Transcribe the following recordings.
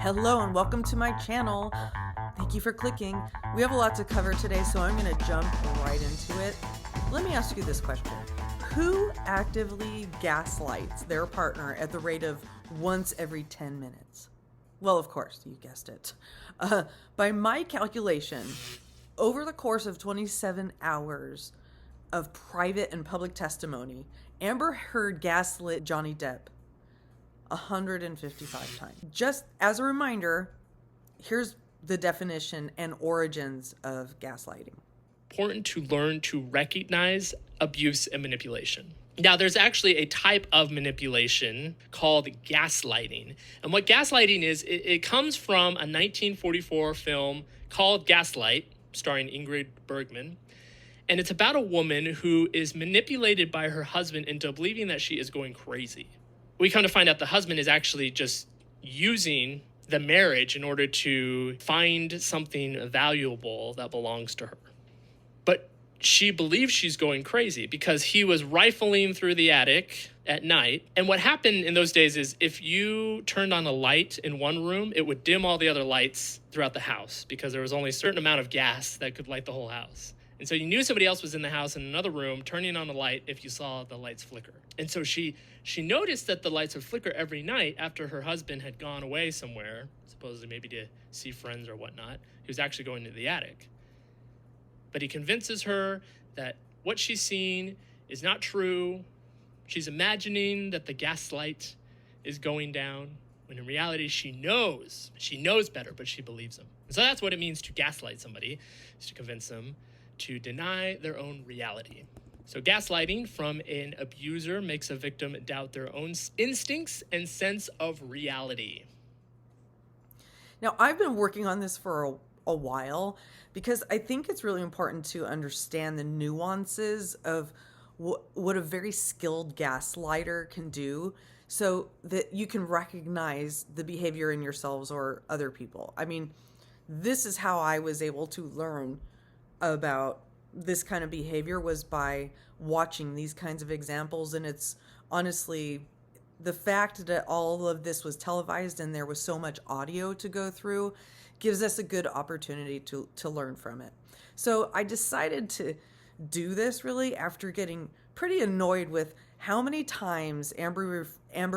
Hello and welcome to my channel. Thank you for clicking. We have a lot to cover today, so I'm going to jump right into it. Let me ask you this question. Who actively gaslights their partner at the rate of once every 10 minutes? Well, of course, you guessed it. By my calculation, over the course of 27 hours of private and public testimony, Amber Heard gaslit Johnny Depp 155 times. Just as a reminder, here's the definition and origins of gaslighting. Important to learn to recognize abuse and manipulation. Now, there's actually a type of manipulation called gaslighting. And what gaslighting is, it comes from a 1944 film called Gaslight, starring Ingrid Bergman. And it's about a woman who is manipulated by her husband into believing that she is going crazy. We come to find out the husband is actually just using the marriage in order to find something valuable that belongs to her. But she believes she's going crazy because he was rifling through the attic at night. And what happened in those days is if you turned on a light in one room, it would dim all the other lights throughout the house because there was only a certain amount of gas that could light the whole house. And so you knew somebody else was in the house in another room turning on a light if you saw the lights flicker. And so she noticed that the lights would flicker every night after her husband had gone away somewhere, supposedly maybe to see friends or whatnot. He was actually going to the attic. But he convinces her that what she's seeing is not true. She's imagining that the gaslight is going down, when in reality she knows better, but she believes him. And so that's what it means to gaslight somebody, is to convince them to deny their own reality. So gaslighting from an abuser makes a victim doubt their own instincts and sense of reality. Now, I've been working on this for a while because I think it's really important to understand the nuances of what a very skilled gaslighter can do so that you can recognize the behavior in yourselves or other people. I mean, this is how I was able to learn about this kind of behavior, was by watching these kinds of examples. And it's honestly the fact that all of this was televised and there was so much audio to go through gives us a good opportunity to learn from it. So I decided to do this really after getting pretty annoyed with how many times Amber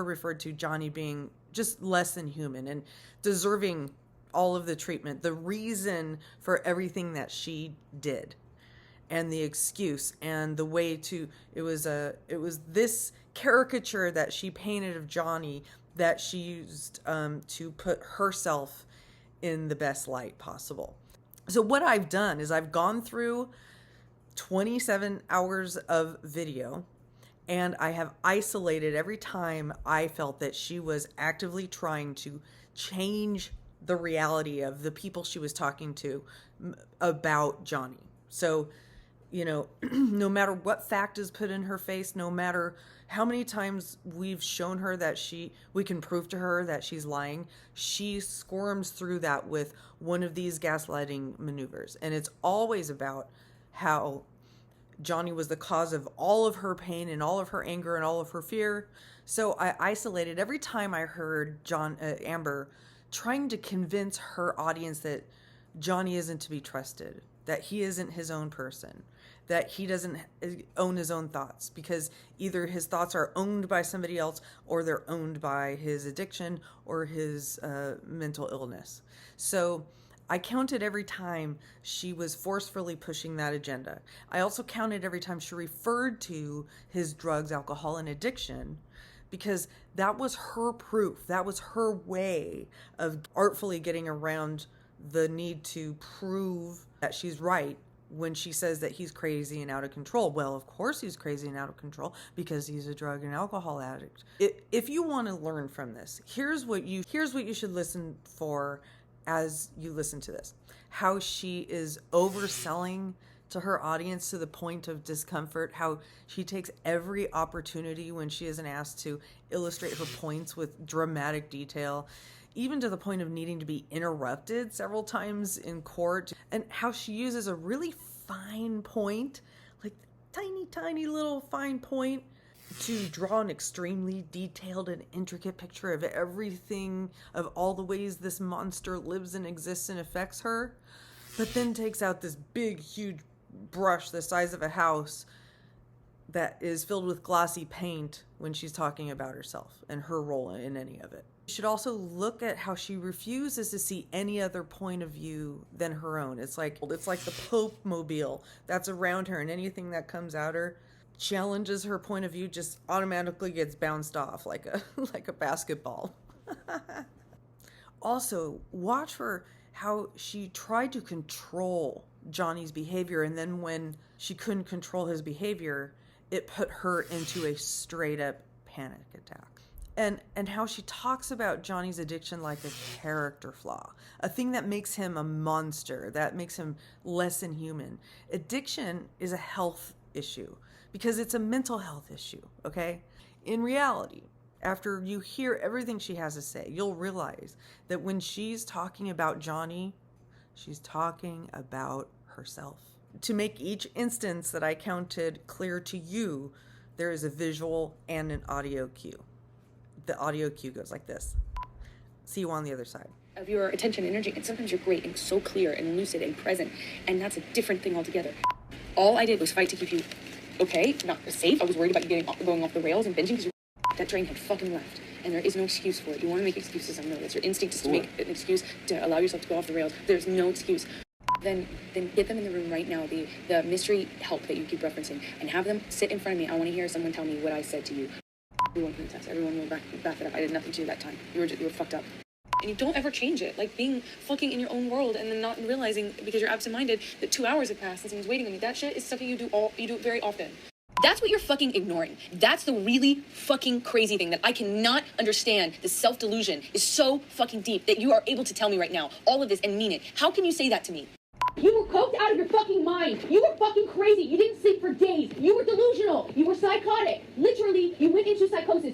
referred to Johnny being just less than human and deserving all of the treatment, the reason for everything that she did, and the excuse and the way to, it was this caricature that she painted of Johnny that she used to put herself in the best light possible. So what I've done is I've gone through 27 hours of video, and I have isolated every time I felt that she was actively trying to change the reality of the people she was talking to about Johnny. So, you know, no matter what fact is put in her face, no matter how many times we've shown her that we can prove to her that she's lying, she squirms through that with one of these gaslighting maneuvers. And it's always about how Johnny was the cause of all of her pain and all of her anger and all of her fear. So I isolated every time I heard Amber trying to convince her audience that Johnny isn't to be trusted, that he isn't his own person, that he doesn't own his own thoughts, because either his thoughts are owned by somebody else or they're owned by his addiction or his mental illness. So I counted every time she was forcefully pushing that agenda. I also counted every time she referred to his drugs, alcohol, and addiction, because that was her proof. That was her way of artfully getting around the need to prove that she's right when she says that he's crazy and out of control. Well, of course he's crazy and out of control because he's a drug and alcohol addict. If you want to learn from this, here's what you should listen for as you listen to this. How she is overselling to her audience to the point of discomfort, how she takes every opportunity when she isn't asked to illustrate her points with dramatic detail, even to the point of needing to be interrupted several times in court, and how she uses a really fine point, like tiny little fine point, to draw an extremely detailed and intricate picture of everything, of all the ways this monster lives and exists and affects her, but then takes out this big, huge brush the size of a house that is filled with glossy paint when she's talking about herself and her role in any of it. You should also look at how she refuses to see any other point of view than her own. It's like the Pope mobile that's around her, and anything that comes at her challenges her point of view just automatically gets bounced off like a basketball. Also, watch for how she tried to control Johnny's behavior, and then when she couldn't control his behavior, it put her into a straight up panic attack. And how she talks about Johnny's addiction like a character flaw, a thing that makes him a monster, that makes him less than human. Addiction is a health issue because it's a mental health issue, okay? In reality, after you hear everything she has to say, you'll realize that when she's talking about Johnny, she's talking about herself. To make each instance that I counted clear to you, there is a visual and an audio cue. The audio cue goes like this. See you on the other side. Of your attention and energy, and sometimes you're great and so clear and lucid and present, and that's a different thing altogether. All I did was fight to keep you okay, not safe. I was worried about you going off the rails and binging because that train had fucking left, and there is no excuse for it. You want to make excuses, I know that's your instinct is to make an excuse to allow yourself to go off the rails. There's no excuse. Then get them in the room right now, the mystery help that you keep referencing, and have them sit in front of me. I want to hear someone tell me what I said to you. Everyone can attest. Everyone will back it up. I did nothing to you that time. You were fucked up. And you don't ever change it. Like being fucking in your own world and then not realizing because you're absent-minded that 2 hours have passed and someone's waiting on you. That shit is something you do it very often. That's what you're fucking ignoring. That's the really fucking crazy thing that I cannot understand. The self-delusion is so fucking deep that you are able to tell me right now all of this and mean it. How can you say that to me? You were coked out of your fucking mind. You were fucking crazy. You didn't sleep for days. You were delusional. You were psychotic. Literally, you went into psychosis.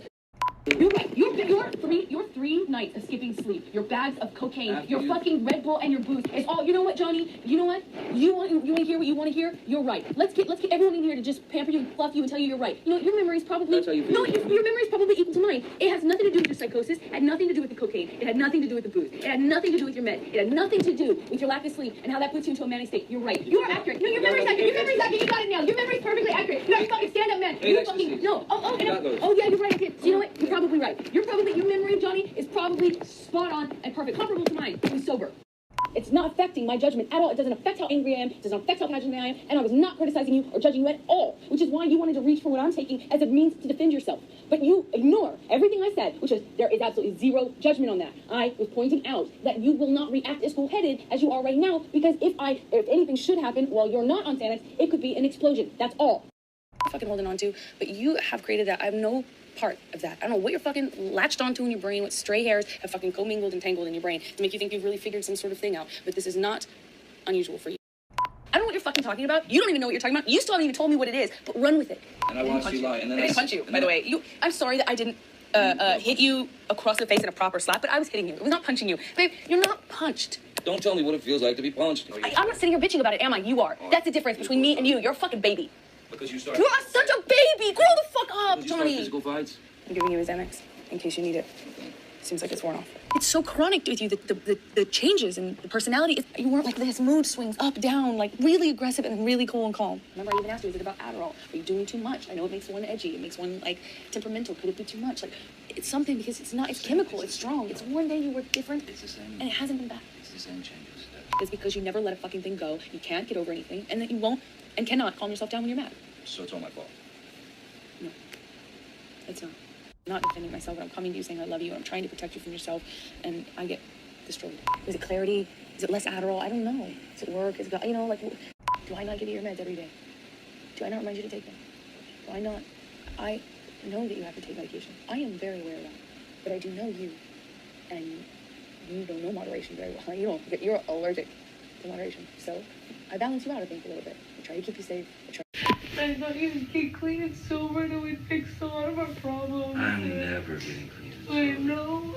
You're right. Your 3 nights of skipping sleep, your bags of cocaine, your fucking Red Bull and your booze. It's all. You know what, Johnny? You know what? You want to hear what you want to hear? You're right. Let's get everyone in here to just pamper you, fluff you, and tell you you're right. You know your memory is probably your memory is probably equal to mine. It has nothing to do with your psychosis. It had nothing to do with the cocaine. It had nothing to do with the booze. It had nothing to do with your med. It had nothing to do with your lack of sleep and how that puts you into a manic state. You're right. You are accurate. No, your memory's accurate. Your memory's accurate. You got it now. Your memory's perfectly accurate. You're a fucking stand-up man. You fucking no. Oh, yeah, you're right. So you know what? You're probably right. Your memory of Johnny is probably spot on and perfect, comparable to mine. He's sober. It's not affecting my judgment at all. It doesn't affect how angry I am. It doesn't affect how passionate I am. And I was not criticizing you or judging you at all, which is why you wanted to reach for what I'm taking as a means to defend yourself. But you ignore everything I said, which is there is absolutely zero judgment on that. I was pointing out that you will not react as cool-headed as you are right now, because if anything should happen while you're not on Xanax, it could be an explosion. That's all. I'm fucking holding on to, but you have created that. I have no part of that. I don't know what you're fucking latched onto in your brain, what stray hairs have fucking commingled and tangled in your brain to make you think you've really figured some sort of thing out. But this is not unusual for you. I don't know what you're fucking talking about. You don't even know what you're talking about. You still haven't even told me what it is, but run with it. And I watched you lie. And then I didn't punch you, by the way. I'm sorry that I didn't hit you across the face in a proper slap, but I was hitting you. It was not punching you. Babe, you're not punched. Don't tell me what it feels like to be punched. I'm not sitting here bitching about it, am I? You are. That's the difference between me and you. You're a fucking baby. Because you started. You are such a baby. Grow the fuck up, You start Johnny. physical fights. I'm giving you a Xanax in case you need it. Seems like it's worn off. It's so chronic with you, the changes and the personality. You weren't like this, mood swings up, down, like really aggressive and really cool and calm. Remember I even asked you, is it about Adderall? Are you doing too much? I know it makes one edgy, it makes one like temperamental. Could it be too much? Like it's something because it's not, it's chemical, it's strong. It's one day you were different It's the same. and it hasn't been back. It's the same changes. It's because you never let a fucking thing go. You can't get over anything and that you won't and cannot calm yourself down when you're mad. So it's all my fault. No, it's not. I'm not defending myself, but I'm coming to you saying I love you and I'm trying to protect you from yourself, and I get destroyed. Is it clarity? Is it less Adderall? I don't know. Is it work? Is it, you know, like, do I not give you your meds every day? Do I not remind you to take them? Do I not? I know that you have to take medication. I am very aware of that, but I do know you, and you don't know moderation very well. You're allergic to moderation, so I balance you out, I think, a little bit. I try to keep you safe. I thought you would get clean and sober and we'd fix a lot of our problems. I'm never getting clean. I know.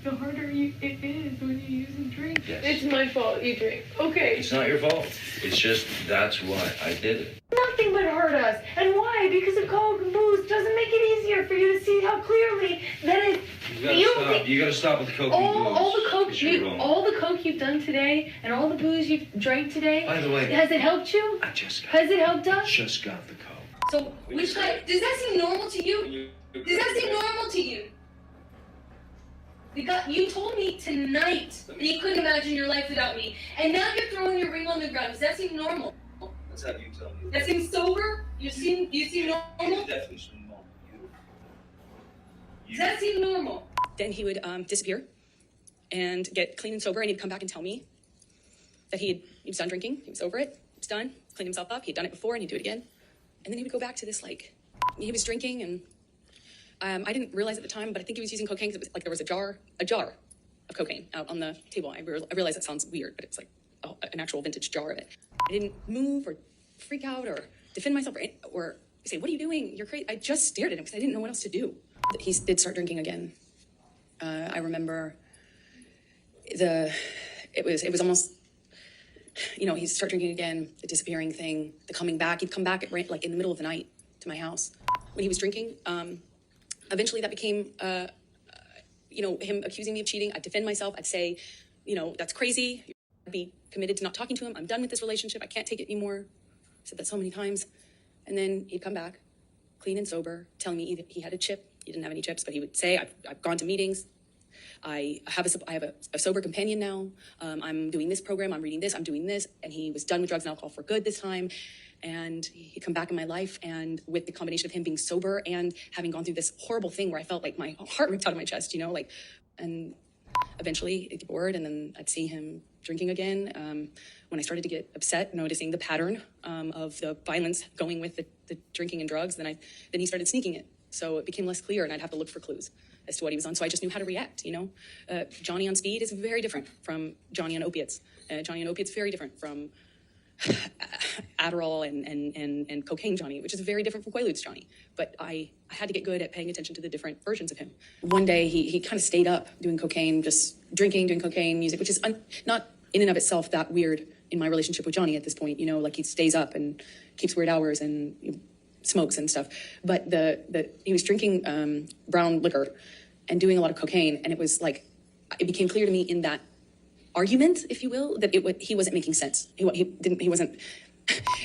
The harder it is when you use and drink. Yes. It's my fault you drink. Okay. It's not your fault. It's just that's why I did it. Nothing but hurt us. And why? Because the coke and booze doesn't make it here for you to see how clearly that is. You gotta stop with the coke. All the coke, It's your wrong. all the coke you've done today, and all the booze you've drank today. By the way, has it helped you? Has it helped us? Just got the coke. So, does that seem normal to you? Does that seem normal to you? You told me tonight that you couldn't imagine your life without me, and now you're throwing your ring on the ground. Does that seem normal? Let's have you tell me. That seems sober? You seem normal? Definitely seem normal. Does that seem normal? Then he would disappear and get clean and sober, and he'd come back and tell me that he was done drinking, he was over it, he was done, cleaned himself up, he'd done it before, and he'd do it again. And then he would go back to this, like, he was drinking, and I didn't realize at the time, but I think he was using cocaine, because there was a jar of cocaine out on the table. I realize that sounds weird, but it's like an actual vintage jar of it. I didn't move or freak out or defend myself or say, what are you doing? You're crazy. I just stared at him because I didn't know what else to do. He did start drinking again. I remember it was almost, he'd start drinking again, the disappearing thing, the coming back. He'd come back in the middle of the night to my house when he was drinking. Eventually that became, him accusing me of cheating. I'd defend myself. I'd say, that's crazy. I'd be committed to not talking to him. I'm done with this relationship. I can't take it anymore. I said that so many times. And then he'd come back, clean and sober, telling me he had a chip. He didn't have any chips, but he would say, I've gone to meetings. I have a sober companion now. I'm doing this program. I'm reading this. I'm doing this. And he was done with drugs and alcohol for good this time. And he'd come back in my life. And with the combination of him being sober and having gone through this horrible thing where I felt like my heart ripped out of my chest, and eventually I'd get bored, and then I'd see him drinking again. When I started to get upset, noticing the pattern of the violence going with the drinking and drugs, then he started sneaking it. So it became less clear, and I'd have to look for clues as to what he was on. So I just knew how to react, Johnny on speed is very different from Johnny on opiates. Johnny on opiates very different from Adderall and cocaine Johnny, which is very different from Quaaludes Johnny. But I had to get good at paying attention to the different versions of him. One day he kind of stayed up doing cocaine, just drinking, doing cocaine, music, which is not in and of itself that weird in my relationship with Johnny at this point. He stays up and keeps weird hours and smokes and stuff. But he was drinking brown liquor and doing a lot of cocaine, and it was like, it became clear to me in that argument, if you will, that he wasn't making sense. He wasn't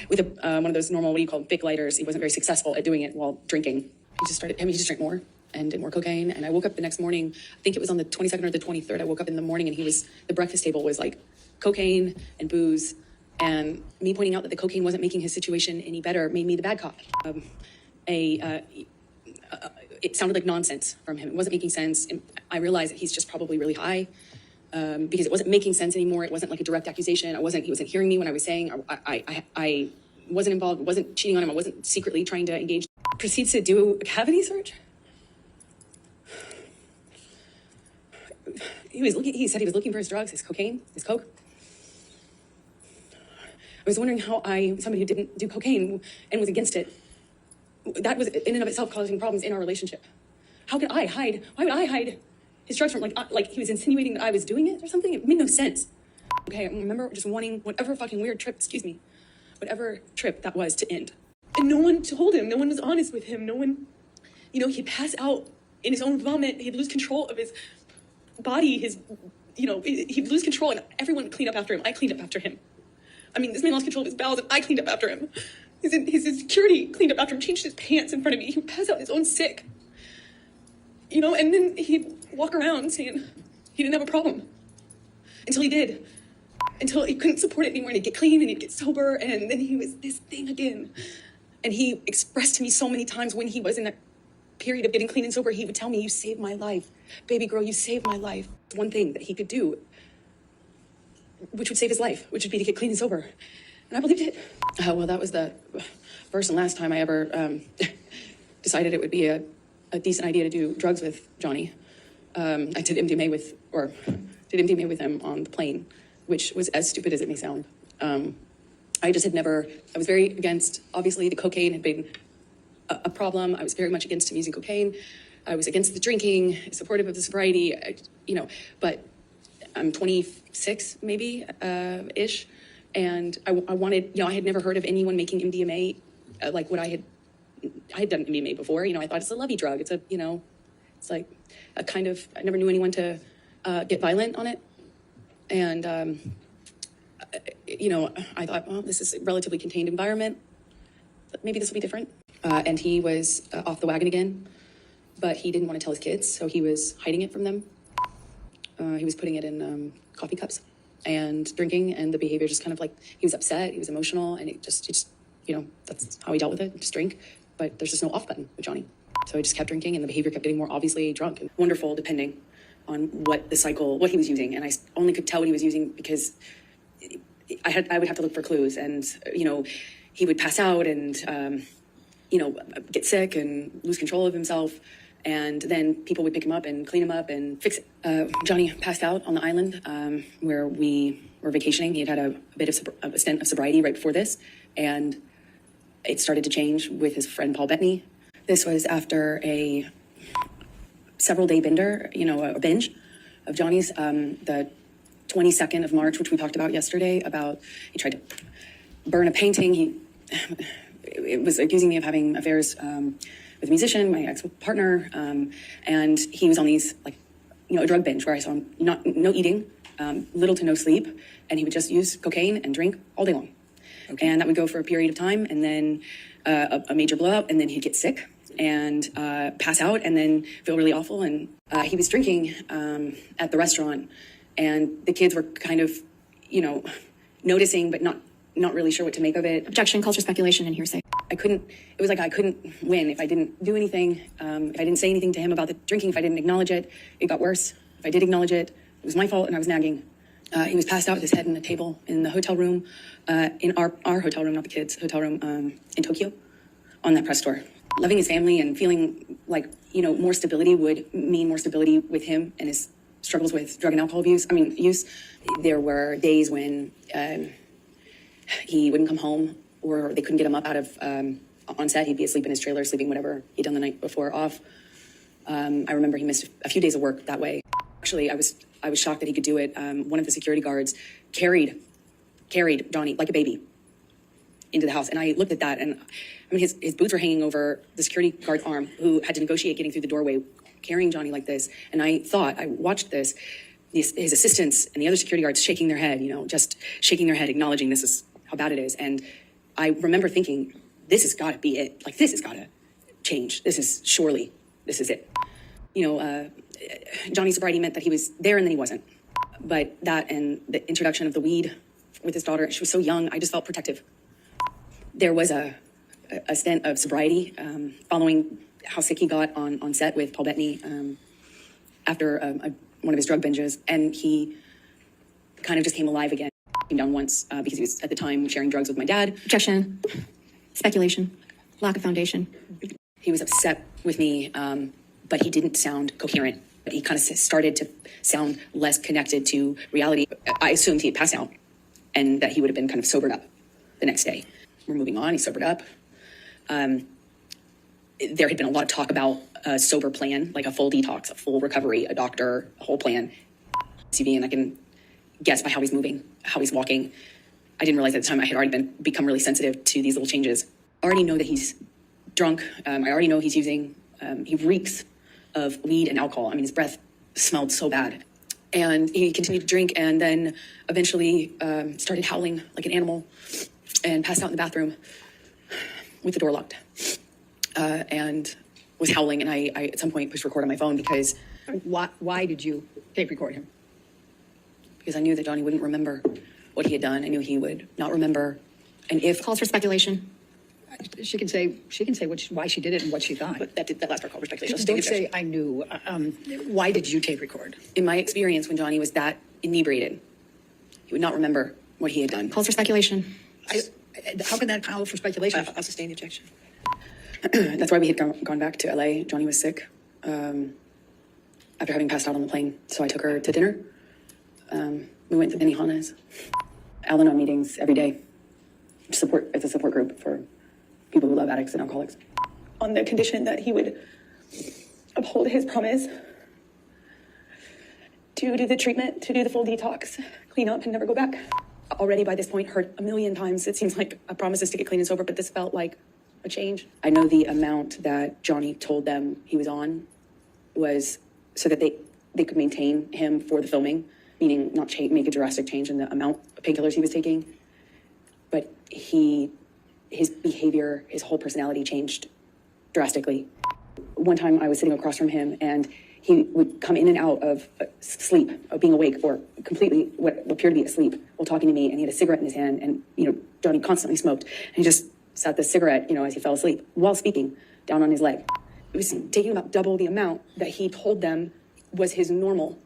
with one of those normal, what do you call them, fake lighters. He wasn't very successful at doing it while drinking. He just drank more and did more cocaine. And I woke up the next morning, I think it was on the 22nd or the 23rd. I woke up in the morning, and the breakfast table was like cocaine and booze. And me pointing out that the cocaine wasn't making his situation any better made me the bad cop. It sounded like nonsense from him. It wasn't making sense. And I realized that he's just probably really high. Because it wasn't making sense anymore. It wasn't like a direct accusation. He wasn't hearing me when I was saying I wasn't involved, wasn't cheating on him. I wasn't secretly trying to engage. Proceeds to do a cavity search. He said he was looking for his drugs, his cocaine, his coke. I was wondering how somebody who didn't do cocaine and was against it, that was in and of itself causing problems in our relationship. How could I hide? Why would I hide his drugs from, like he was insinuating that I was doing it or something? It made no sense. Okay, I remember just wanting whatever fucking weird trip, whatever trip that was to end. And no one told him, no one was honest with him, no one, he'd pass out in his own vomit, he'd lose control of his body, he'd lose control, and everyone would clean up after him. I cleaned up after him. I mean, this man lost control of his bowels, and I cleaned up after him. His security cleaned up after him, changed his pants in front of me. He would pass out in his own sick. And then he'd walk around saying he didn't have a problem. Until he did. Until he couldn't support it anymore, and he'd get clean, and he'd get sober, and then he was this thing again. And he expressed to me so many times when he was in that period of getting clean and sober, he would tell me, you saved my life. Baby girl, you saved my life. One thing that he could do, which would save his life, which would be to get clean and sober. And I believed it. Well, that was the first and last time I ever decided it would be a decent idea to do drugs with Johnny. I did MDMA with him on the plane, which was as stupid as it may sound. I was very against, obviously the cocaine had been a problem. I was very much against him using cocaine. I was against the drinking, supportive of the sobriety, but I'm 26 maybe, ish. And I wanted, I had never heard of anyone making MDMA like what I had I had done MDMA before. You know, I thought it's a lovey drug. It's a, you know, it's like a kind of, I never knew anyone to get violent on it. And, you know, I thought, well, this is a relatively contained environment. But maybe this will be different. And he was off the wagon again, but he didn't want to tell his kids, so he was hiding it from them. He was putting it in coffee cups and drinking, and the behavior just kind of like, he was upset, he was emotional, and it just, you know, that's how he dealt with it, just drink. But there's just no off button with Johnny. So he just kept drinking, and the behavior kept getting more obviously drunk. And wonderful, depending on what he was using. And I only could tell what he was using because I would have to look for clues. And, you know, he would pass out and, you know, get sick and lose control of himself. And then people would pick him up and clean him up and fix it. Johnny passed out on the island where we were vacationing. He had a bit of a stint of sobriety right before this. And it started to change with his friend Paul Bettany. This was after a several-day bender, you know, a binge of Johnny's. The 22nd of March, which we talked about yesterday, about he tried to burn a painting. It was accusing me of having affairs with a musician, my ex-partner, and he was on these, like, you know, a drug binge where I saw him no eating, little to no sleep, and he would just use cocaine and drink all day long. Okay. And that would go for a period of time, and then a major blowout, and then he'd get sick and pass out and then feel really awful. And he was drinking at the restaurant, and the kids were kind of, you know, noticing but not really sure what to make of it. Objection, calls for speculation and hearsay. It was like I couldn't win if I didn't do anything, if I didn't say anything to him about the drinking, if I didn't acknowledge it, it got worse. If I did acknowledge it, it was my fault and I was nagging. He was passed out with his head in a table in the hotel room, in our hotel room, not the kids' hotel room, in Tokyo, on that press tour. Loving his family and feeling like, you know, more stability would mean more stability with him and his struggles with drug and alcohol use. There were days when he wouldn't come home, or they couldn't get him up out of on set. He'd be asleep in his trailer, sleeping whatever he'd done the night before off. I remember he missed a few days of work that way. Actually, I was shocked that he could do it. One of the security guards carried Johnny like a baby into the house, and I looked at that, and I mean his boots were hanging over the security guard's arm, who had to negotiate getting through the doorway, carrying Johnny like this. And I watched this. His assistants and the other security guards shaking their head, you know, just shaking their head, acknowledging this is how bad it is. And I remember thinking, this has got to be it. Like, this has got to change. This is it. You know, Johnny's sobriety meant that he was there and then he wasn't. But that and the introduction of the weed with his daughter, she was so young, I just felt protective. There was a stint of sobriety following how sick he got on set with Paul Bettany after one of his drug binges, and he kind of just came alive again. Came down once because he was at the time sharing drugs with my dad. Objection, speculation, lack of foundation. He was upset with me, but he didn't sound coherent. He kind of started to sound less connected to reality. I assumed he had passed out and that he would have been kind of sobered up the next day. We're moving on, he sobered up. There had been a lot of talk about a sober plan, like a full detox, a full recovery, a doctor, a whole plan. CV, and I can guess by how he's moving, how he's walking. I didn't realize at the time I had already become really sensitive to these little changes. I already know that he's drunk. I already know he's using, he reeks of weed and alcohol. I mean, his breath smelled so bad. And he continued to drink and then eventually started howling like an animal and passed out in the bathroom with the door locked. And was howling, and I at some point pushed record on my phone because... Why did you tape record him? Because I knew that Johnny wouldn't remember what he had done. I knew he would not remember. And if... Calls for speculation. She can say why she did it and what she thought. But that last part called for speculation. Don't say I knew. Why did you tape record? In my experience, when Johnny was that inebriated, he would not remember what he had done. Calls for speculation. How can that call for speculation? I'll sustain the objection. That's why we had gone back to LA. Johnny was sick after having passed out on the plane. So I took her to dinner. We went to Benihana's. Al-Anon meetings every day. It's a support group for people who love addicts and alcoholics. On the condition that he would uphold his promise to do the treatment, to do the full detox, clean up and never go back. Already by this point, heard a million times, it seems like promises to get clean and sober, but this felt like a change. I know the amount that Johnny told them he was on was so that they could maintain him for the filming, meaning not make a drastic change in the amount of painkillers he was taking. But his behavior, his whole personality changed drastically. One time I was sitting across from him and he would come in and out of sleep, of being awake or completely what appeared to be asleep while talking to me, and he had a cigarette in his hand, and, you know, Johnny constantly smoked, and he just sat the cigarette, you know, as he fell asleep while speaking down on his leg. It was taking about double the amount that he told them was his normal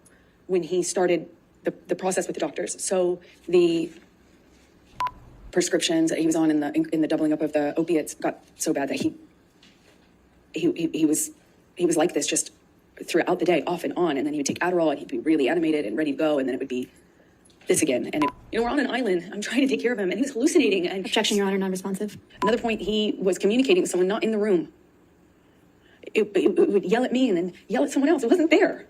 when he started the process with the doctors. So the prescriptions that he was on in the doubling up of the opiates got so bad that he was like this just throughout the day, off and on, and then he would take Adderall and he'd be really animated and ready to go, and then it would be this again. And you know, we're on an island. I'm trying to take care of him, and he was hallucinating. And Objection, Your Honor, non-responsive. another point, he was communicating with someone not in the room. It would yell at me and then yell at someone else. It wasn't there.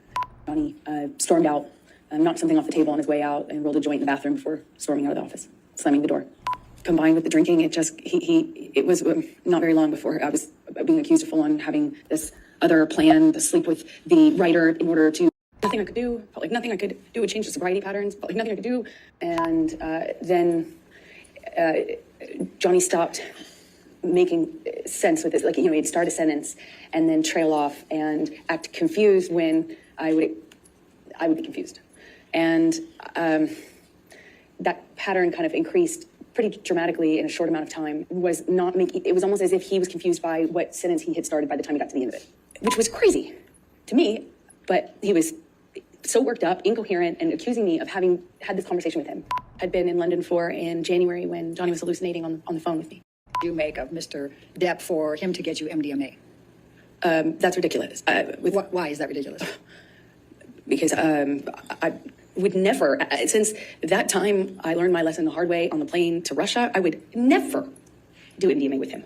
Johnny stormed out, knocked something off the table on his way out, and rolled a joint in the bathroom before storming out of the office, slamming the door. Combined with the drinking, it was not very long before I was being accused of full-on having this other plan to sleep with the writer in order to, nothing I could do, felt like nothing I could do would change the sobriety patterns, felt like nothing I could do. And then Johnny stopped making sense with this. Like, you know, he'd start a sentence and then trail off and act confused when I would be confused. And that pattern kind of increased pretty dramatically in a short amount of time. It was almost as if he was confused by what sentence he had started by the time he got to the end of it, which was crazy to me, but he was so worked up, incoherent, and accusing me of having had this conversation with him. I'd been in London in January when Johnny was hallucinating on the phone with me. You make of Mr. Depp for him to get you MDMA. That's ridiculous. Why is that ridiculous? Because I would never, since that time I learned my lesson the hard way on the plane to Russia, I would never do MDMA with him.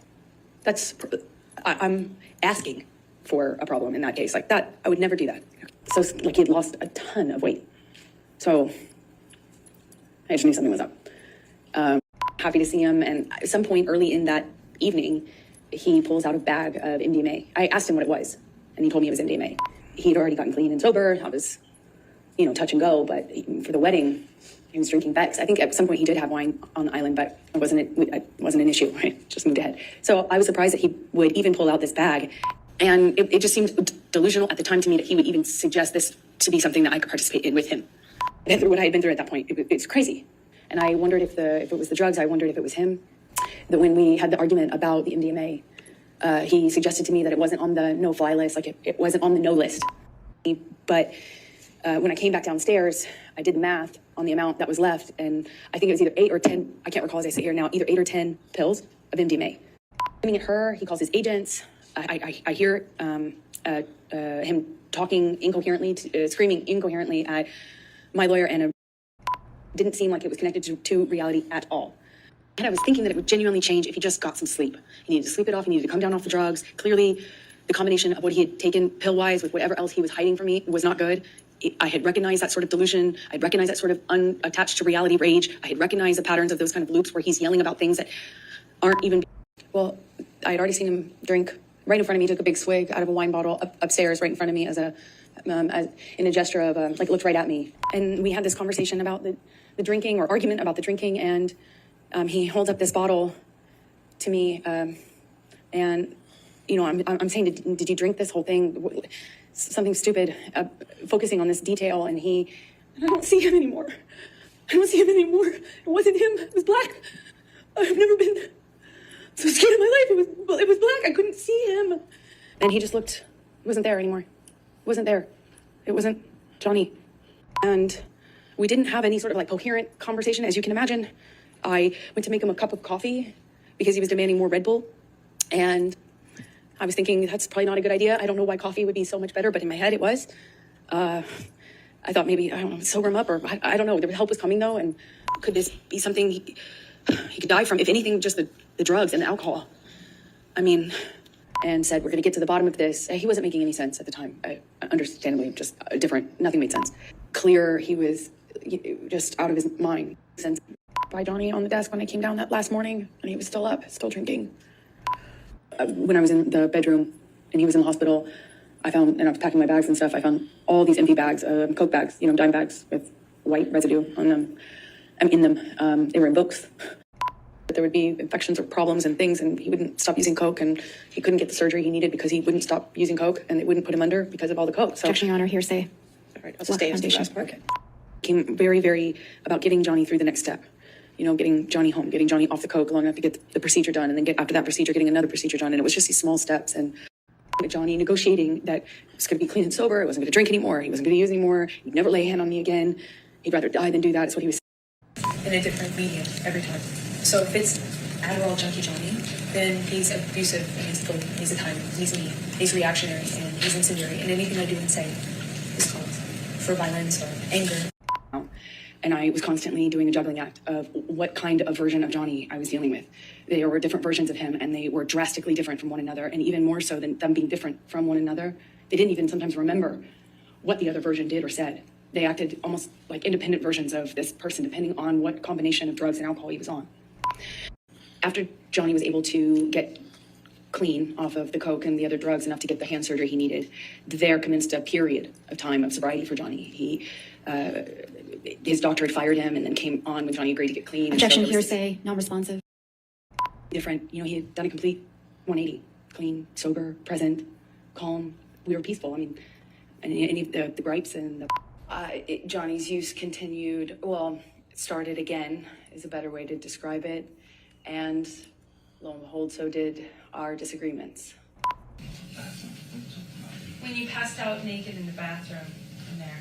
I'm asking for a problem in that case. Like that, I would never do that. So like he had lost a ton of weight. So I just knew something was up. Happy to see him. And at some point early in that evening, he pulls out a bag of MDMA. I asked him what it was, and he told me it was MDMA. He'd already gotten clean and sober. I was, you know, touch and go, but for the wedding, he was drinking Beck's. I think at some point he did have wine on the island, but it wasn't an issue, right? Just moved ahead. So I was surprised that he would even pull out this bag. And it just seemed delusional at the time to me that he would even suggest this to be something that I could participate in with him. And what I had been through at that point, it's crazy. And I wondered if it was the drugs, I wondered if it was him. That when we had the argument about the MDMA, he suggested to me that it wasn't on the no-fly list, like it wasn't on the no list. But when I came back downstairs, I did the math on the amount that was left, and I think it was either 8 or 10, I can't recall as I sit here now, either 8 or 10 pills of MDMA. Aiming at her, he calls his agents. I hear him talking incoherently, screaming incoherently at my lawyer, and didn't seem like it was connected to reality at all. And I was thinking that it would genuinely change if he just got some sleep. He needed to sleep it off. He needed to come down off the drugs. Clearly, the combination of what he had taken pill-wise with whatever else he was hiding from me was not good. I had recognized that sort of delusion. I'd recognized that sort of unattached to reality rage. I had recognized the patterns of those kind of loops where he's yelling about things that aren't even... Well, I had already seen him drink right in front of me, took a big swig out of a wine bottle upstairs right in front of me as in a gesture of, like, looked right at me. And we had this conversation about the drinking, or argument about the drinking, and he holds up this bottle to me, and, you know, I'm saying, did you drink this whole thing? Something stupid, focusing on this detail, and I don't see him anymore. I don't see him anymore. It wasn't him. It was black. I've never been so scared in my life. It was black. I couldn't see him. And he just looked, wasn't there anymore. Wasn't there. It wasn't Johnny. And we didn't have any sort of like coherent conversation, as you can imagine. I went to make him a cup of coffee because he was demanding more Red Bull. And I was thinking, that's probably not a good idea. I don't know why coffee would be so much better, but in my head it was. I thought maybe, I don't know, sober him up, or I don't know. The help was coming though, and could this be something he could die from? If anything, just the drugs and the alcohol. I mean, and said, we're gonna get to the bottom of this. He wasn't making any sense at the time. Understandably, just different, nothing made sense. Clear, he was just out of his mind. Sense by Johnny on the desk when I came down that last morning, and he was still up, still drinking. when I was in the bedroom and he was in the hospital, I found, and I was packing my bags and stuff, I found all these empty bags, Coke bags, you know, dime bags with white residue on them, in them. They were in books. But there would be infections or problems and things, and he wouldn't stop using Coke, and he couldn't get the surgery he needed because he wouldn't stop using Coke, and it wouldn't put him under because of all the Coke. So, Objection, Your Honor. Hearsay. all right, I'll just stay the last part. Came very, very about getting Johnny through the next step. You know, getting Johnny home, getting Johnny off the Coke long enough to get the procedure done, and then after that procedure, getting another procedure done. And it was just these small steps. And Johnny negotiating that he was going to be clean and sober, he wasn't going to drink anymore, he wasn't going to use anymore, he'd never lay a hand on me again, he'd rather die than do that, is what he was saying. In a different medium every time. So if it's Adderall Junkie Johnny, then he's abusive and he's bully, he's a tyrant, he's mean, he's reactionary, and he's incendiary, and anything I do and say is cause for violence or anger. And I was constantly doing a juggling act of what kind of version of Johnny I was dealing with. There were different versions of him, and they were drastically different from one another, and even more so than them being different from one another, they didn't even sometimes remember what the other version did or said. They acted almost like independent versions of this person, depending on what combination of drugs and alcohol he was on. After Johnny was able to get clean off of the Coke and the other drugs enough to get the hand surgery he needed, there commenced a period of time of sobriety for Johnny. His doctor had fired him and then came on when Johnny agreed to get clean. Objection, hearsay, non-responsive. Different, you know, he had done a complete 180. Clean, sober, present, calm. We were peaceful. I mean, any of the gripes and Johnny's use continued, well, it started again is a better way to describe it. And lo and behold, so did our disagreements. When you passed out naked in the bathroom in there.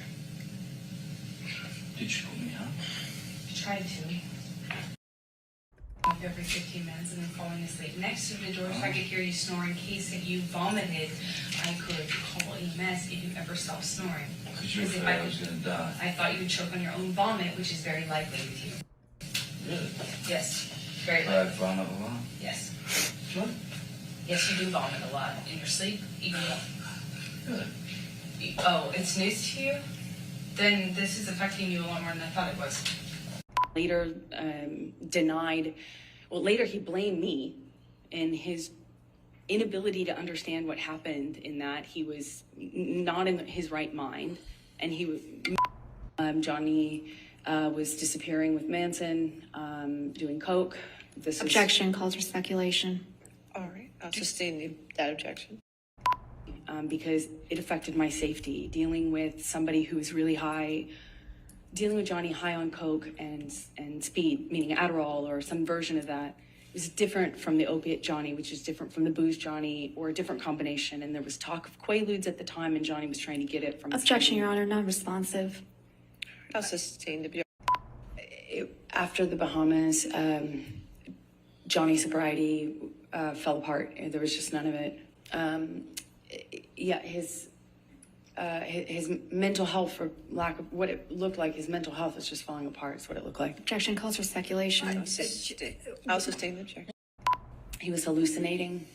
Did you pull me up? I tried to. Up every 15 minutes and then falling asleep next to the door so I could hear you snore in case that you vomited. I could call EMS if you ever stopped snoring. Because you're afraid I was going to die. I thought you would choke on your own vomit, which is very likely with you. Really? Yes, very I likely. vomit a lot? Yes. What? Yes, you do vomit a lot in your sleep, even Good. Oh, it's news to you? Then this is affecting you a lot more than I thought it was. Later denied, well, later he blamed me in his inability to understand what happened, in that he was not in his right mind, and he was, Johnny was disappearing with Manson, doing coke. Objection, calls for speculation. All right, I'll sustain that objection. Because it affected my safety, dealing with somebody who was really high, dealing with Johnny high on coke and speed, meaning Adderall or some version of that, was different from the opiate Johnny, which is different from the booze Johnny, or a different combination. And there was talk of Quaaludes at the time, and Johnny was trying to get it from... Objection, Your Honor, non-responsive. I'll sustain the objection. After the Bahamas, Johnny's sobriety fell apart. There was just none of it. Yeah, his mental health, for lack of what it looked like, his mental health was just falling apart. Is what it looked like. Objection, calls for speculation. I'll sustain the objection. He was hallucinating,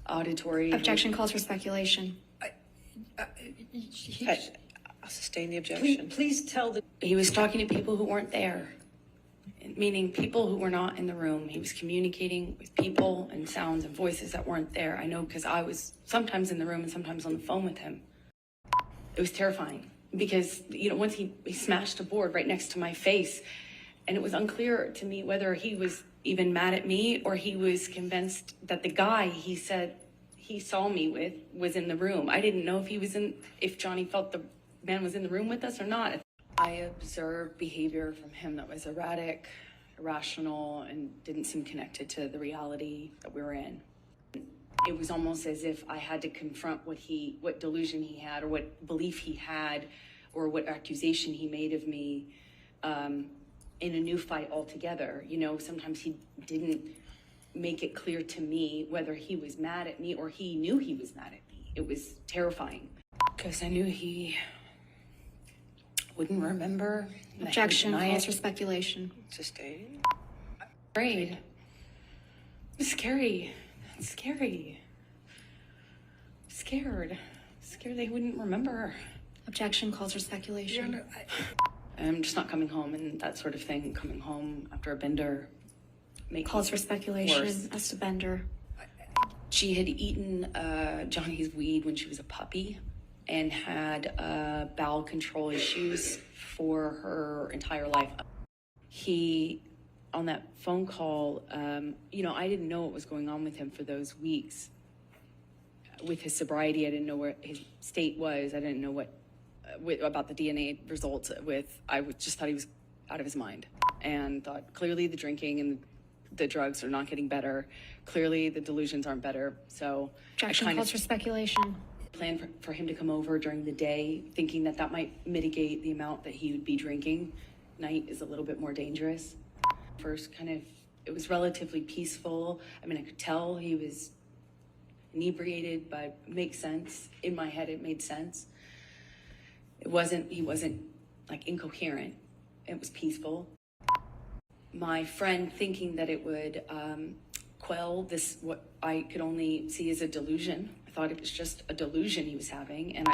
auditory. Objection, calls for speculation. I'll sustain the objection. Please tell the... He was talking to people who weren't there, meaning people who were not in the room. He was communicating with people and sounds and voices that weren't there. I know, because I was sometimes in the room and sometimes on the phone with him. It was terrifying because, you know, once he smashed a board right next to my face, and it was unclear to me whether he was even mad at me or he was convinced that the guy he said he saw me with was in the room. I didn't know if Johnny felt the man was in the room with us or not. I observed behavior from him that was erratic, irrational, and didn't seem connected to the reality that we were in. It was almost as if I had to confront what delusion he had, or what belief he had, or what accusation he made of me in a new fight altogether. You know, sometimes he didn't make it clear to me whether he was mad at me or he knew he was mad at me. It was terrifying because I knew he wouldn't remember. Objection, calls for speculation. Sustain. Afraid. It's scary. It's scary. Scared they wouldn't remember. Objection, calls for speculation. I'm just not coming home and that sort of thing. Coming home after a bender makes Calls for speculation worse. as to Bender. She had eaten Johnny's weed when she was a puppy and had bowel control issues for her entire life. He, on that phone call, you know, I didn't know what was going on with him for those weeks. With his sobriety, I didn't know where his state was. I didn't know what about the DNA results. Just thought he was out of his mind, and thought clearly the drinking and the drugs are not getting better. Clearly the delusions aren't better. So Objection calls for speculation. Planned for him to come over during the day, thinking that that might mitigate the amount that he would be drinking. Night is a little bit more dangerous. First, it was relatively peaceful. I mean, I could tell he was inebriated, but it makes sense. In my head, it made sense. He wasn't like incoherent. It was peaceful. My friend, thinking that it would quell this, what I could only see as a delusion. I thought it was just a delusion he was having. And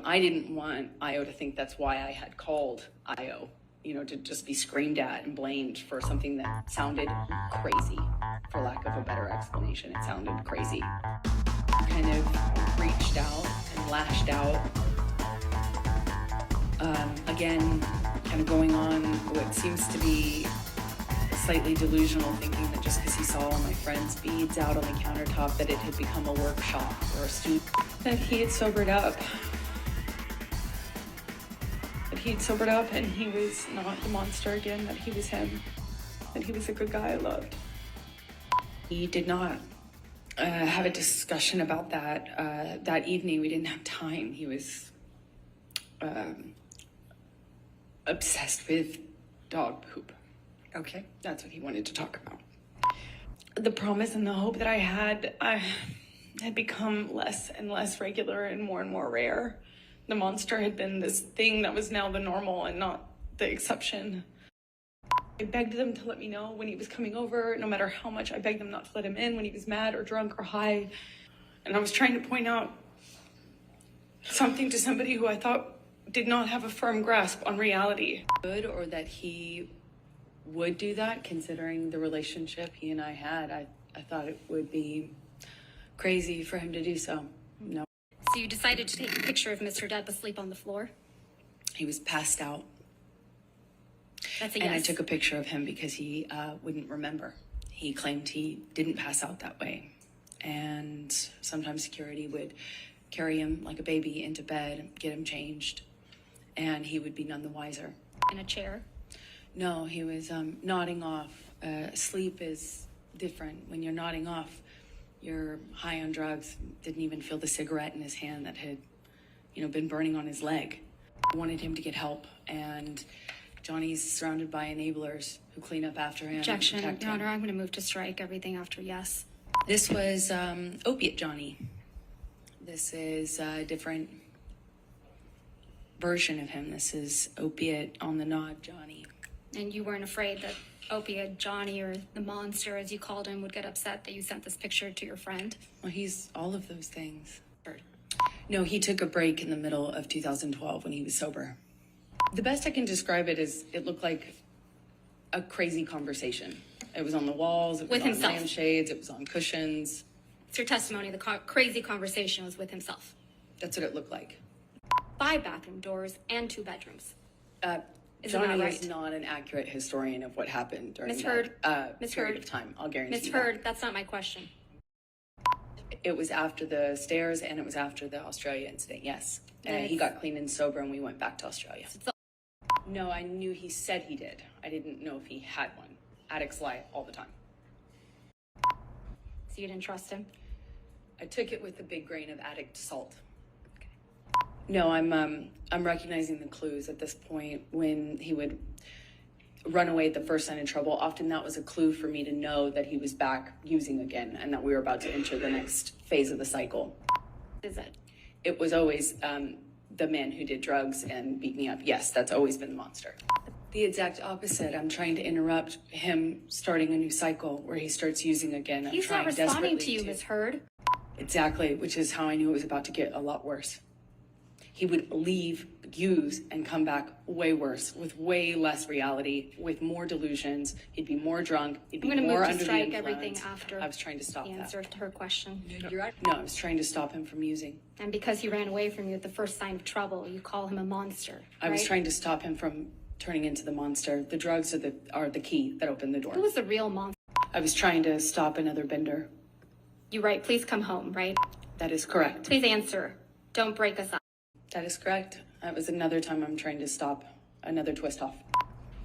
I didn't want Io to think that's why I had called Io, you know, to just be screamed at and blamed for something that sounded crazy, for lack of a better explanation. It sounded crazy. Kind of reached out and lashed out. Again, kind of going on what seems to be slightly delusional, thinking that just because he saw all my friend's beads out on the countertop that it had become a workshop or a student, that he had sobered up. That he had sobered up and he was not the monster again, that he was him, that he was a good guy I loved. He did not have a discussion about that that evening. We didn't have time. He was obsessed with dog poop. Okay, that's what he wanted to talk about. The promise and the hope that I had become less and less regular and more rare. The monster had been this thing that was now the normal and not the exception. I begged them to let me know when he was coming over, no matter how much I begged them not to let him in when he was mad or drunk or high. And I was trying to point out something to somebody who I thought did not have a firm grasp on reality. Good, or that he would do that, considering the relationship he and I had. I thought it would be crazy for him to do so. No. So you decided to take a picture of Mr. Depp asleep on the floor? He was passed out. That's a yes. And I took a picture of him because he wouldn't remember. He claimed he didn't pass out that way. And sometimes security would carry him like a baby into bed, get him changed, and he would be none the wiser. In a chair? No, he was nodding off. Sleep is different. When you're nodding off, you're high on drugs. Didn't even feel the cigarette in his hand that had, you know, been burning on his leg. I wanted him to get help, and Johnny's surrounded by enablers who clean up after him. Objection, Your Honor, I'm going to move to strike everything after yes. This was opiate Johnny. This is a different version of him. This is opiate on the nod Johnny. And you weren't afraid that opiate Johnny, or the monster as you called him, would get upset that you sent this picture to your friend? Well, he's all of those things. No, he took a break in the middle of 2012 when he was sober. The best I can describe it is it looked like a crazy conversation. It was on the walls, it was with on himself. lampshades, it was on cushions. It's your testimony, the crazy conversation was with himself. That's what it looked like. 5 bathroom doors and 2 bedrooms. Isn't Johnny that is right? not an accurate historian of what happened during Ms. Heard, that Ms. period Heard, of time. I'll guarantee Ms. you Heard, that's not my question. It was after the stairs and it was after the Australia incident, yes. And he got clean and sober and we went back to Australia. No, I knew he said he did. I didn't know if he had one. Addicts lie all the time. So you didn't trust him? I took it with a big grain of addict salt. Okay. No, I'm recognizing the clues at this point. When he would run away at the first sign of trouble, often that was a clue for me to know that he was back using again and that we were about to enter the next phase of the cycle. Is it? It was always the man who did drugs and beat me up. Yes, that's always been the monster. The exact opposite. I'm trying to interrupt him starting a new cycle where he starts using again. He's not responding to you, Ms. Heard. Exactly, which is how I knew it was about to get a lot worse. He would leave, use and come back way worse, with way less reality, with more delusions. He'd be more drunk. He'd be I'm going to more move to under the strike influence. everything after I was trying to stop the that. answer to her question. No, I was trying to stop him from using. And because he ran away from you at the first sign of trouble, you call him a monster. I was right? trying to stop him from turning into the monster. The drugs are the key that opened the door. Who was the real monster? I was trying to stop another bender. You right, please come home, right? That is correct. Please answer. Don't break us up. That is correct. That was another time I'm trying to stop another twist off.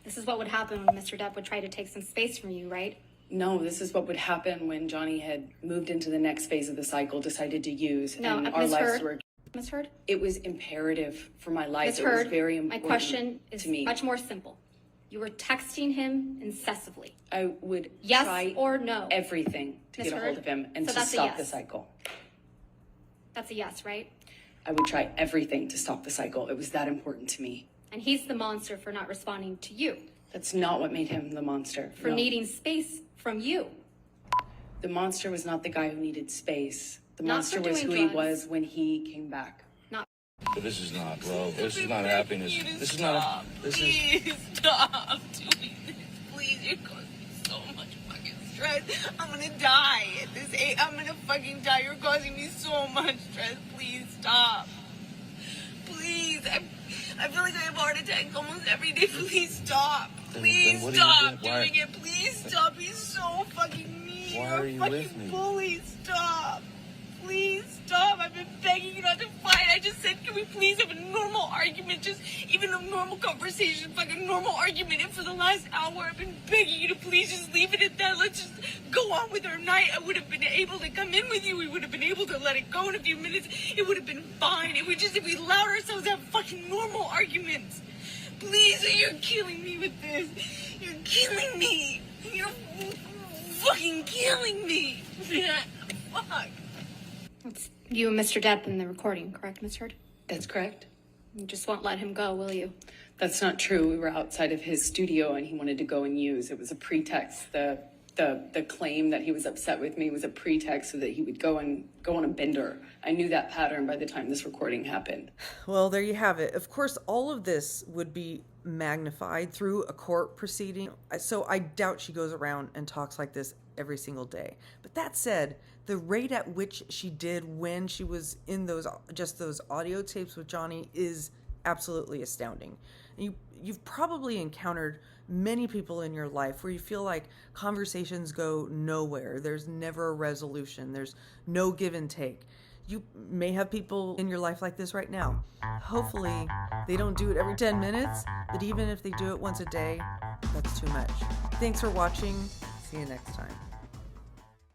This is what would happen when Mr. Depp would try to take some space from you, right? No, this is what would happen when Johnny had moved into the next phase of the cycle, decided to use, No, and Ms. our lives Heard. were. Ms. Heard? It was imperative for my life. Ms. It was Heard, very my important question is to me. much more simple. You were texting him incessantly. I would Yes try or no? everything to Ms. get a Heard? hold of him and So to that's a stop the yes. cycle. That's a yes, right? I would try everything to stop the cycle. It was that important to me. And he's the monster for not responding to you, That's not what made him the monster. for No. needing space from you. The monster was not the guy who needed space. The Not monster for was doing who he drugs. was when he came back. Not But this is not love. This is not happiness. This is not. This is. Please stop doing this. Please, you're causing me so much fucking stress. I'm gonna die at this age. I'm gonna fucking die. You're causing me so much stress. Please stop. Please, I feel like I have a heart attack almost every day. Please stop. Please what are you stop doing? Why- doing it. Please stop. He's so fucking mean. Why You're are a you fucking with me? bully. Stop. Please stop. I've been begging you not to fight. I just said, can we please have a normal argument? Just even a normal conversation, fucking normal argument. And for the last hour, I've been begging you to please just leave it at that. Let's just go on with our night. I would have been able to come in with you. We would have been able to let it go in a few minutes. It would have been fine. If we allowed ourselves to have fucking normal arguments. Please, you're killing me with this. You're killing me. You're fucking killing me. Fuck. It's you and Mr. Depp in the recording, correct, Ms. Heard? That's correct. You just won't let him go, will you? That's not true. We were outside of his studio and he wanted to go and use. It was a pretext. The claim that he was upset with me was a pretext so that he would go on a bender. I knew that pattern by the time this recording happened. Well, there you have it. Of course, all of this would be magnified through a court proceeding. So I doubt she goes around and talks like this every single day. But that said, the rate at which she did when she was in those audio tapes with Johnny is absolutely astounding. You've probably encountered many people in your life where you feel like conversations go nowhere. There's never a resolution. There's no give and take. You may have people in your life like this right now. Hopefully they don't do it every 10 minutes, but even if they do it once a day, that's too much. Thanks for watching. See you next time.